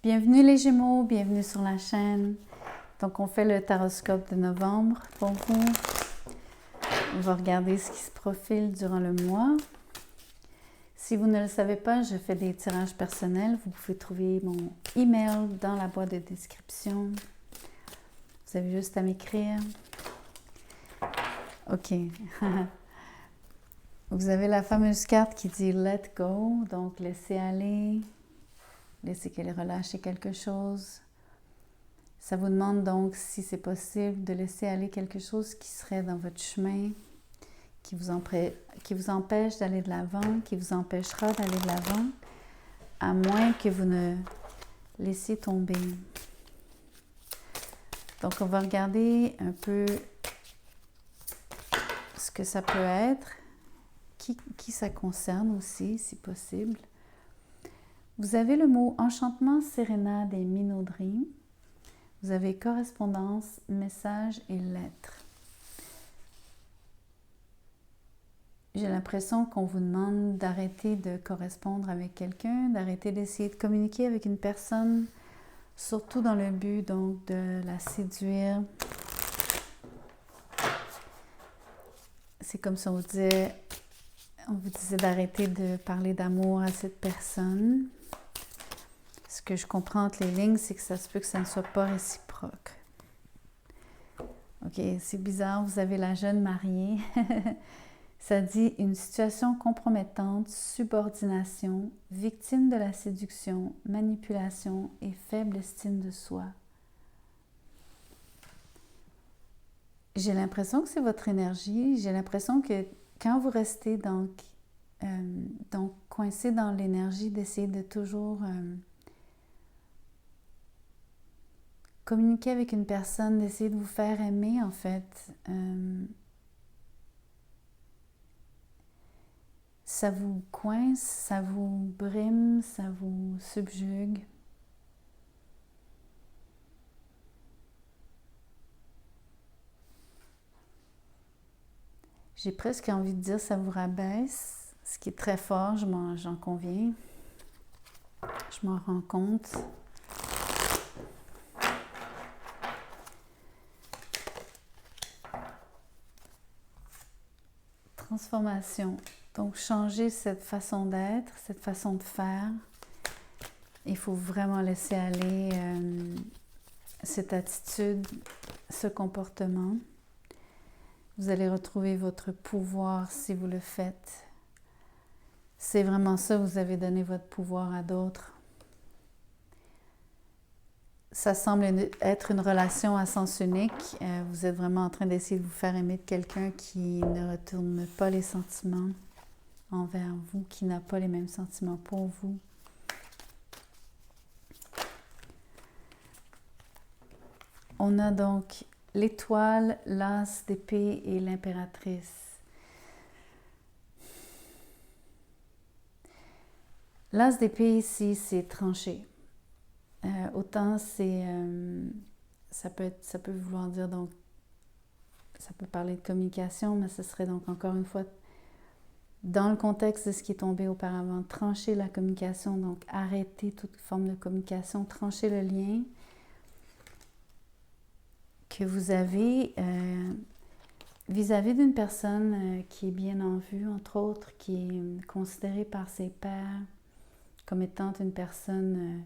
Bienvenue les Gémeaux, bienvenue sur la chaîne. Donc on fait le taroscope de novembre pour vous. On va regarder ce qui se profile durant le mois. Si vous ne le savez pas, je fais des tirages personnels. Vous pouvez trouver mon email dans la boîte de description. Vous avez juste à m'écrire. Ok. Vous avez la fameuse carte qui dit « Let go », donc laissez aller, laissez qu'elle relâche quelque chose. Ça vous demande donc, si c'est possible, de laisser aller quelque chose qui serait dans votre chemin, qui vous empêche d'aller de l'avant, qui vous empêchera d'aller de l'avant, à moins que vous ne laissiez tomber. Donc, on va regarder un peu ce que ça peut être, qui ça concerne aussi, si possible. Vous avez le mot enchantement, sérénade et minauderie. Vous avez correspondance, message et lettres. J'ai l'impression qu'on vous demande d'arrêter de correspondre avec quelqu'un, d'arrêter d'essayer de communiquer avec une personne, surtout dans le but donc de la séduire. C'est comme si on vous disait d'arrêter de parler d'amour à cette personne. Ce que je comprends entre les lignes, c'est que ça se peut que ça ne soit pas réciproque. Ok, c'est bizarre, vous avez la jeune mariée. Ça dit une situation compromettante, subordination, victime de la séduction, manipulation et faible estime de soi. J'ai l'impression que c'est votre énergie. J'ai l'impression que quand vous restez donc coincé dans l'énergie d'essayer de toujours communiquer avec une personne, d'essayer de vous faire aimer en fait, ça vous coince, ça vous brime, ça vous subjugue. J'ai presque envie de dire ça vous rabaisse, ce qui est très fort, j'en conviens. Je m'en rends compte. Transformation. Donc, changer cette façon d'être, cette façon de faire. Il faut vraiment laisser aller cette attitude, ce comportement. Vous allez retrouver votre pouvoir si vous le faites. C'est vraiment ça, vous avez donné votre pouvoir à d'autres. Ça semble être une relation à sens unique. Vous êtes vraiment en train d'essayer de vous faire aimer de quelqu'un qui ne retourne pas les sentiments envers vous, qui n'a pas les mêmes sentiments pour vous. On a donc l'étoile, l'as d'épée et l'impératrice. L'as d'épée ici, c'est tranché. Autant ça peut vouloir dire donc, ça peut parler de communication, mais ce serait donc encore une fois dans le contexte de ce qui est tombé auparavant, trancher la communication, donc arrêter toute forme de communication, trancher le lien que vous avez vis-à-vis d'une personne qui est bien en vue, entre autres, qui est considérée par ses pairs comme étant une personne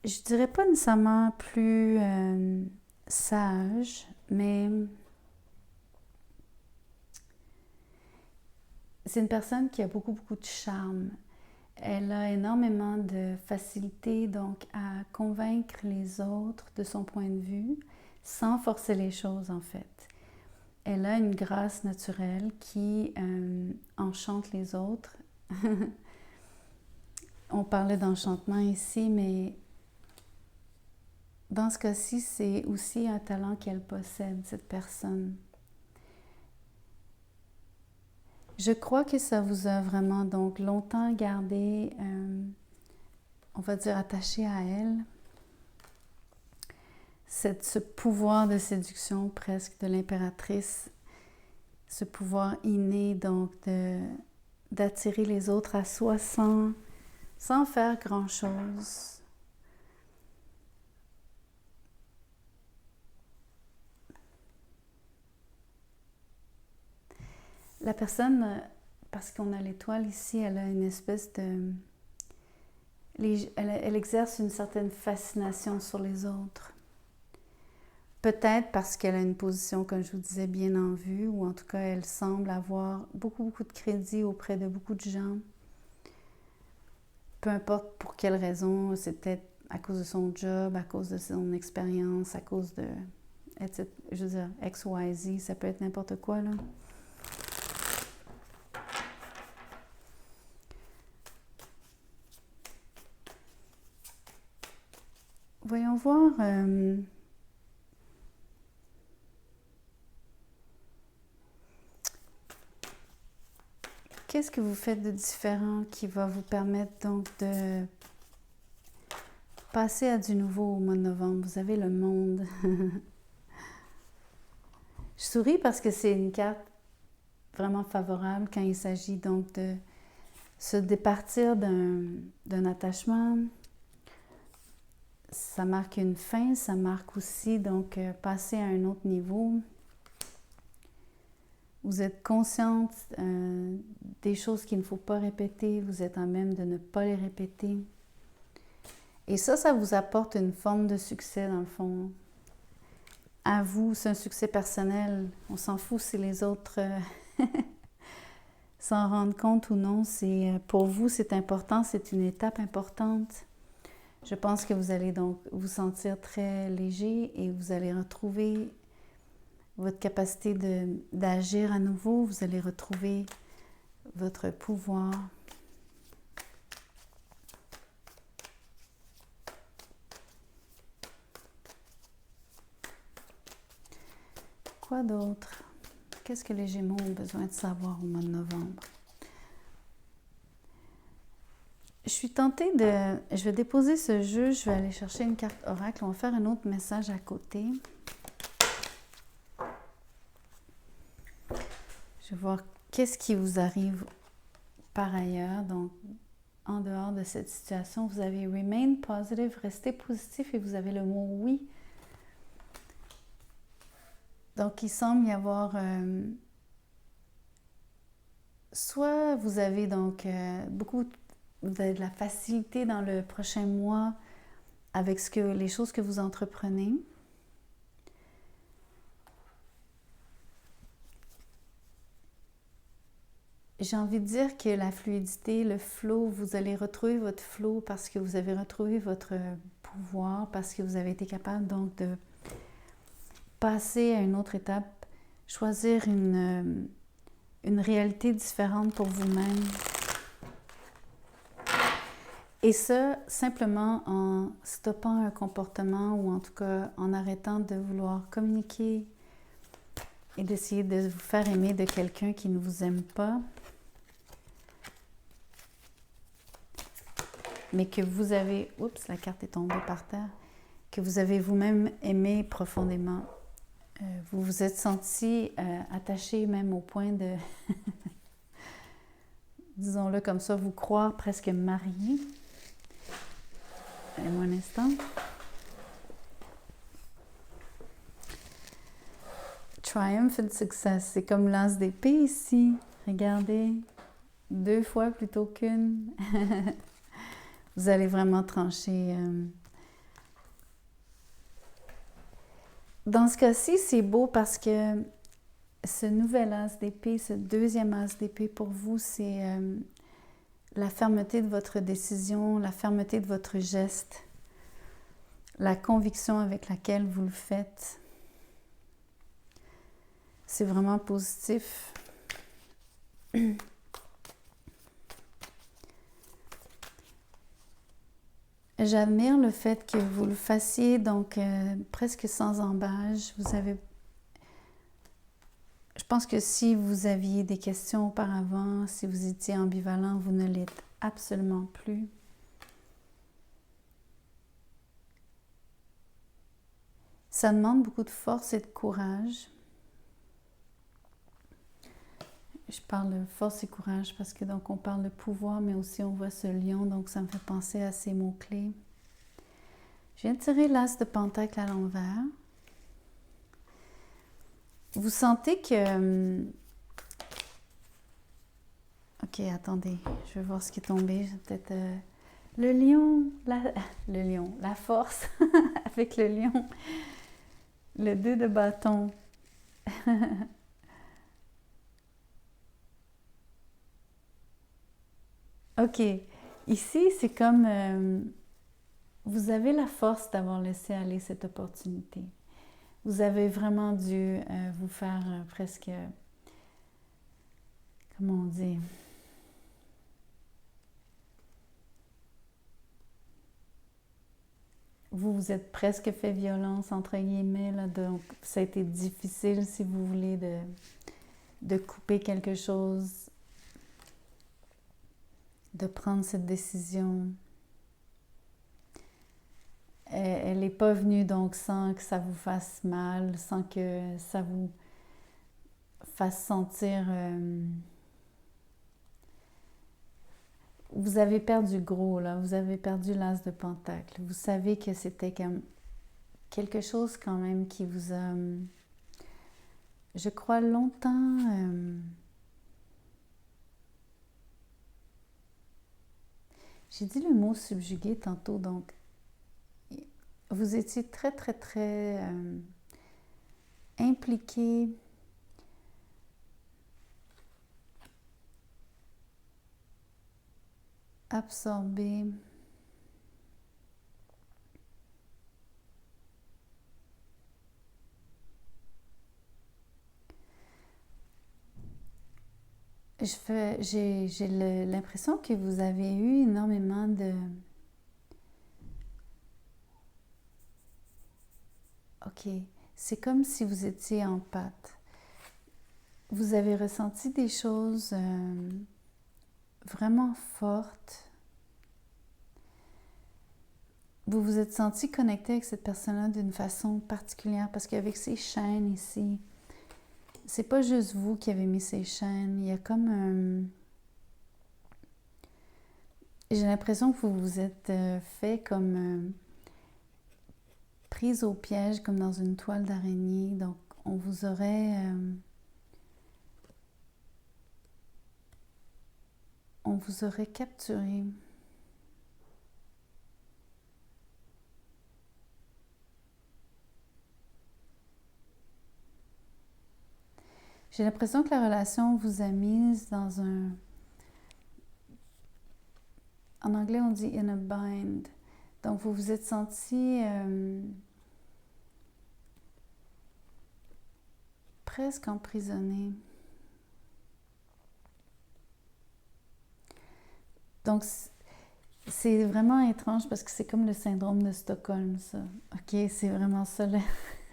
je dirais pas nécessairement plus sage, mais c'est une personne qui a beaucoup de charme. Elle a énormément de facilité donc à convaincre les autres de son point de vue sans forcer les choses en fait. Elle a une grâce naturelle qui enchante les autres. On parlait d'enchantement ici, mais dans ce cas-ci, c'est aussi un talent qu'elle possède, cette personne. Je crois que ça vous a vraiment donc longtemps gardé, on va dire, attaché à elle. ce pouvoir de séduction presque de l'impératrice, ce pouvoir inné donc d'attirer les autres à soi sans faire grand-chose. La personne, parce qu'on a l'étoile ici, elle a une espèce de... Elle exerce une certaine fascination sur les autres. Peut-être parce qu'elle a une position, comme je vous disais, bien en vue, ou en tout cas, elle semble avoir beaucoup de crédit auprès de beaucoup de gens. Peu importe pour quelle raison, c'est peut-être à cause de son job, à cause de son expérience, à cause de... etc. Je veux dire, X, Y, Z, ça peut être n'importe quoi, là. Voyons voir... Qu'est-ce que vous faites de différent qui va vous permettre donc de passer à du nouveau au mois de novembre? Vous avez le monde. Je souris parce que c'est une carte vraiment favorable quand il s'agit donc de se départir d'un attachement. Ça marque une fin, ça marque aussi donc passer à un autre niveau. Vous êtes consciente des choses qu'il ne faut pas répéter, vous êtes à même de ne pas les répéter. Et ça vous apporte une forme de succès dans le fond. À vous, c'est un succès personnel. On s'en fout si les autres s'en rendent compte ou non. Pour vous, c'est important, c'est une étape importante. Je pense que vous allez donc vous sentir très léger et vous allez retrouver votre capacité d'agir à nouveau, vous allez retrouver votre pouvoir. Quoi d'autre? Qu'est-ce que les Gémeaux ont besoin de savoir au mois de novembre? Je suis tentée de... Je vais déposer ce jeu, je vais aller chercher une carte oracle, on va faire un autre message à côté. Je vais voir qu'est-ce qui vous arrive par ailleurs. Donc, en dehors de cette situation, vous avez remain positive, restez positif et vous avez le mot oui. Donc, il semble y avoir... soit vous avez donc vous avez de la facilité dans le prochain mois avec les choses que vous entreprenez. J'ai envie de dire que la fluidité, le flow, vous allez retrouver votre flow parce que vous avez retrouvé votre pouvoir, parce que vous avez été capable donc de passer à une autre étape, choisir une réalité différente pour vous-même. Et ça, simplement en stoppant un comportement ou en tout cas en arrêtant de vouloir communiquer et d'essayer de vous faire aimer de quelqu'un qui ne vous aime pas, mais que vous avez, oups, la carte est tombée par terre, que vous avez vous-même aimé profondément. Vous vous êtes senti attaché même au point de, disons-le comme ça, vous croire presque marié. Donnez-moi un instant. Triumphant success, c'est comme l'as d'épée ici. Regardez, 2 fois plutôt qu'une. Vous allez vraiment trancher. Dans ce cas-ci, c'est beau parce que ce nouvel as d'épée, ce deuxième as d'épée pour vous, c'est la fermeté de votre décision, la fermeté de votre geste, la conviction avec laquelle vous le faites. C'est vraiment positif. J'admire le fait que vous le fassiez donc presque sans embâche. Je pense que si vous aviez des questions auparavant, si vous étiez ambivalent, vous ne l'êtes absolument plus. Ça demande beaucoup de force et de courage. Je parle de force et courage parce que donc on parle de pouvoir, mais aussi on voit ce lion, donc ça me fait penser à ces mots-clés. Je viens de tirer l'as de pentacle à l'envers. Vous sentez que... Ok, attendez, je vais voir ce qui est tombé. Peut-être le lion, la force avec le lion. Le 2 de bâton. Ok, ici c'est comme vous avez la force d'avoir laissé aller cette opportunité. Vous avez vraiment dû vous faire presque, comment on dit, vous vous êtes presque fait violence entre guillemets, là, donc ça a été difficile si vous voulez de couper quelque chose, de prendre cette décision. Elle n'est pas venue donc sans que ça vous fasse mal, sans que ça vous fasse sentir... vous avez perdu gros, là. Vous avez perdu l'as de pentacle. Vous savez que c'était comme quelque chose quand même qui vous a, je crois, longtemps... j'ai dit le mot subjugué tantôt, donc vous étiez très, très, très impliqué, absorbé. J'ai l'impression que vous avez eu énormément de... Ok, c'est comme si vous étiez en pâte. Vous avez ressenti des choses vraiment fortes. Vous vous êtes senti connecté avec cette personne-là d'une façon particulière parce qu'avec ces chaînes ici, c'est pas juste vous qui avez mis ces chaînes. Il y a comme un... J'ai l'impression que vous vous êtes fait comme prise au piège, comme dans une toile d'araignée. Donc, on vous aurait... on vous aurait capturé. J'ai l'impression que la relation vous a mise dans un... En anglais, on dit in a bind. Donc, vous vous êtes senti presque emprisonné. Donc, c'est vraiment étrange parce que c'est comme le syndrome de Stockholm, ça. OK, c'est vraiment ça,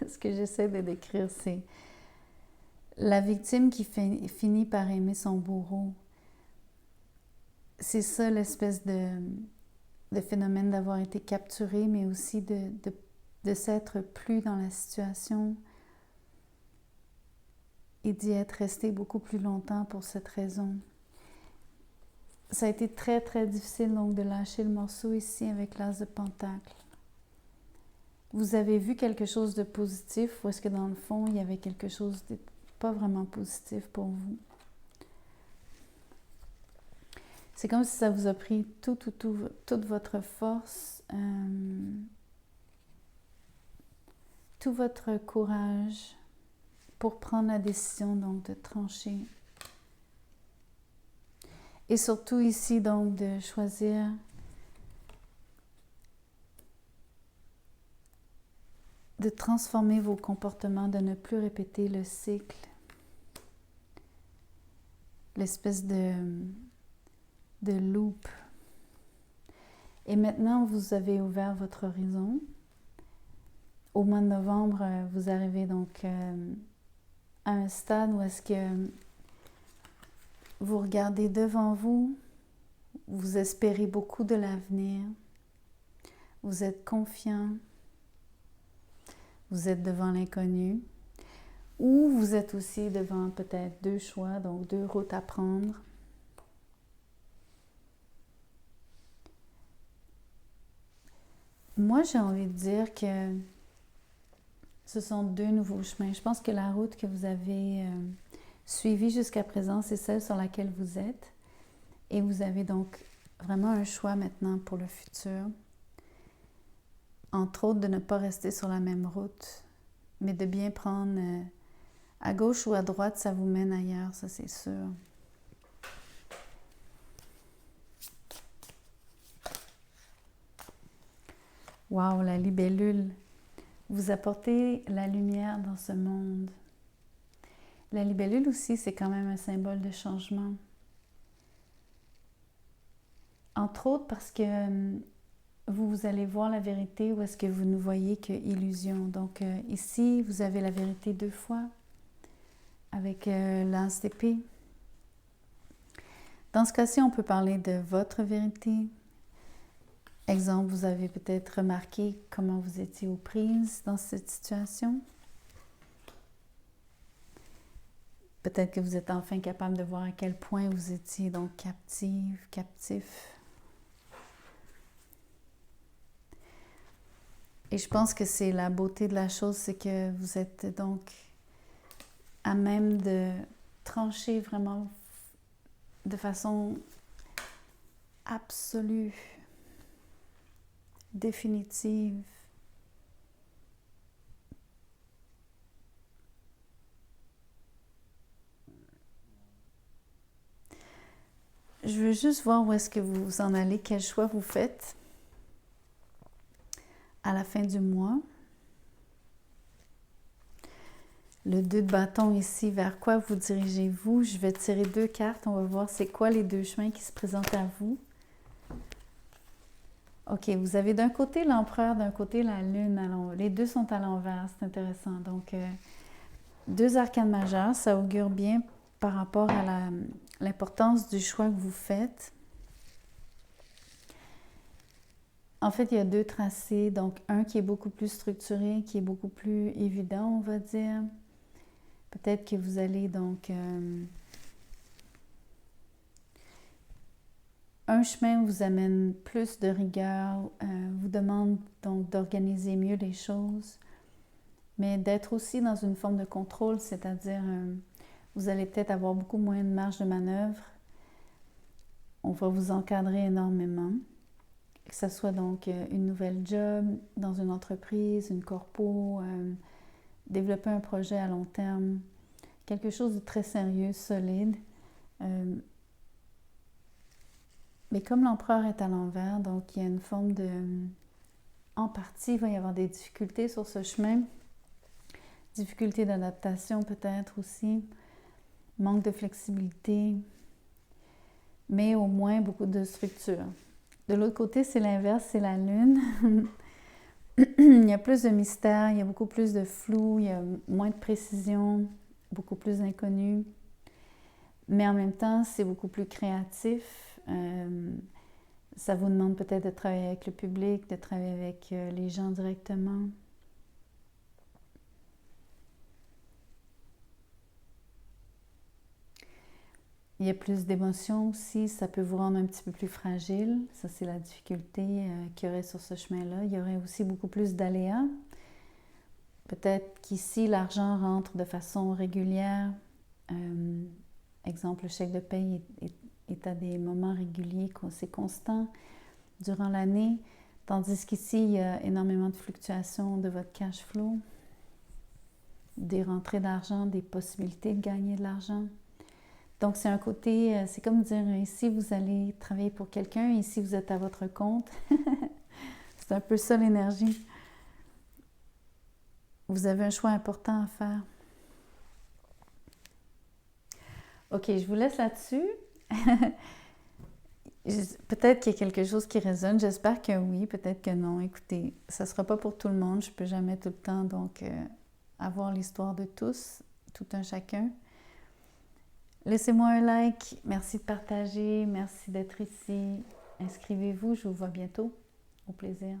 ce que j'essaie de décrire, c'est la victime qui finit par aimer son bourreau. C'est ça l'espèce de phénomène d'avoir été capturé, mais aussi de s'être plus dans la situation et d'y être resté beaucoup plus longtemps pour cette raison. Ça a été très, très difficile donc de lâcher le morceau ici avec l'as de pentacle. Vous avez vu quelque chose de positif ou est-ce que dans le fond, il y avait quelque chose de pas vraiment positif pour vous? C'est comme si ça vous a pris toute votre force, tout votre courage pour prendre la décision donc de trancher. Et surtout ici donc de choisir de transformer vos comportements, de ne plus répéter le cycle, l'espèce de loop. Et maintenant, vous avez ouvert votre horizon. Au mois de novembre, vous arrivez donc à un stade où est-ce que vous regardez devant vous, vous espérez beaucoup de l'avenir, vous êtes confiant, vous êtes devant l'inconnu, ou vous êtes aussi devant peut-être 2 choix, donc 2 routes à prendre. Moi, j'ai envie de dire que ce sont 2 nouveaux chemins. Je pense que la route que vous avez suivie jusqu'à présent, c'est celle sur laquelle vous êtes. Et vous avez donc vraiment un choix maintenant pour le futur. Entre autres, de ne pas rester sur la même route, mais de bien prendre à gauche ou à droite, ça vous mène ailleurs, ça c'est sûr. Wow, la libellule. Vous apportez la lumière dans ce monde. La libellule aussi, c'est quand même un symbole de changement. Entre autres parce que vous allez voir la vérité ou est-ce que vous ne voyez que illusion. Donc ici, vous avez la vérité 2 fois avec l'as d'épée. Dans ce cas-ci, on peut parler de votre vérité. Exemple, vous avez peut-être remarqué comment vous étiez aux prises dans cette situation. Peut-être que vous êtes enfin capable de voir à quel point vous étiez donc captif. Et je pense que c'est la beauté de la chose, c'est que vous êtes donc à même de trancher vraiment de façon absolue, définitive. Je veux juste voir où est-ce que vous en allez, quel choix vous faites à la fin du mois. Le 2 de bâton ici, vers quoi vous dirigez-vous? Je vais tirer 2 cartes, on va voir c'est quoi les 2 chemins qui se présentent à vous. Ok, vous avez d'un côté l'empereur, d'un côté la lune. Les 2 sont à l'envers, c'est intéressant. Donc, 2 arcanes majeures, ça augure bien par rapport à l'importance du choix que vous faites. En fait, il y a 2 tracés, donc un qui est beaucoup plus structuré, qui est beaucoup plus évident, on va dire. Peut-être que vous allez donc... un chemin vous amène plus de rigueur, vous demande donc d'organiser mieux les choses, mais d'être aussi dans une forme de contrôle, c'est-à-dire vous allez peut-être avoir beaucoup moins de marge de manœuvre. On va vous encadrer énormément. Que ce soit donc une nouvelle job dans une entreprise, une corpo, développer un projet à long terme, quelque chose de très sérieux, solide. Mais comme l'empereur est à l'envers, donc il y a une forme de... En partie, il va y avoir des difficultés sur ce chemin. Difficultés d'adaptation peut-être aussi. Manque de flexibilité. Mais au moins beaucoup de structure. De l'autre côté, c'est l'inverse, c'est la lune. Il y a plus de mystère, il y a beaucoup plus de flou, il y a moins de précision, beaucoup plus d'inconnu. Mais en même temps, c'est beaucoup plus créatif. Ça vous demande peut-être de travailler avec le public, de travailler avec les gens directement. Il y a plus d'émotions aussi, ça peut vous rendre un petit peu plus fragile. Ça, c'est la difficulté qu'il y aurait sur ce chemin-là. Il y aurait aussi beaucoup plus d'aléas. Peut-être qu'ici, l'argent rentre de façon régulière. Exemple, le chèque de paye est à des moments réguliers, c'est constant durant l'année. Tandis qu'ici, il y a énormément de fluctuations de votre cash flow, des rentrées d'argent, des possibilités de gagner de l'argent. Donc, c'est un côté, c'est comme dire, ici, vous allez travailler pour quelqu'un, ici, vous êtes à votre compte. C'est un peu ça l'énergie. Vous avez un choix important à faire. Ok, je vous laisse là-dessus. Peut-être qu'il y a quelque chose qui résonne. J'espère que oui, peut-être que non. Écoutez, ça ne sera pas pour tout le monde. Je ne peux jamais tout le temps donc avoir l'histoire de tous, tout un chacun. Laissez-moi un like. Merci de partager. Merci d'être ici. Inscrivez-vous. Je vous vois bientôt. Au plaisir.